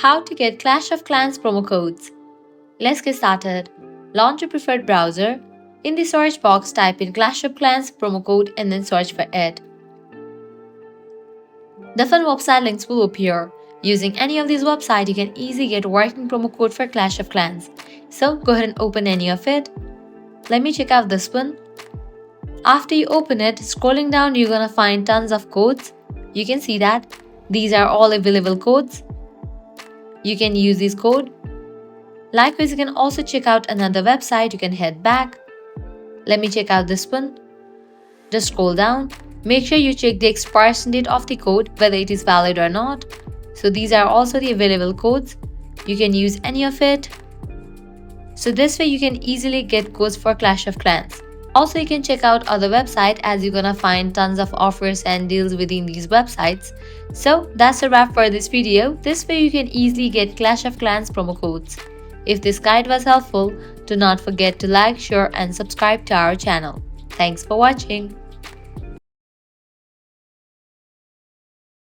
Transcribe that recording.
How to get Clash of Clans promo codes. Let's get started. Launch your preferred browser. In the search box, type in Clash of Clans promo code and then search for it. The fun website links will appear. Using any of these websites, you can easily get working promo code for Clash of Clans. So go ahead and open any of it. Let me check out this one. After you open it, scrolling down, you're gonna find tons of codes. You can see that these are all available codes. You can use this code. Likewise, you can also check out another website. You can head back. Let me check out this one. Just scroll down. Make sure you check the expiration date of the code, whether it is valid or not. So these are also the available codes. You can use any of it. So this way you can easily get codes for Clash of Clans. Also, you can check out other websites as you're gonna find tons of offers and deals within these websites. So that's a wrap for this video. This way you can easily get Clash of Clans promo codes. If this guide was helpful, do not forget to like, share and subscribe to our channel. Thanks for watching.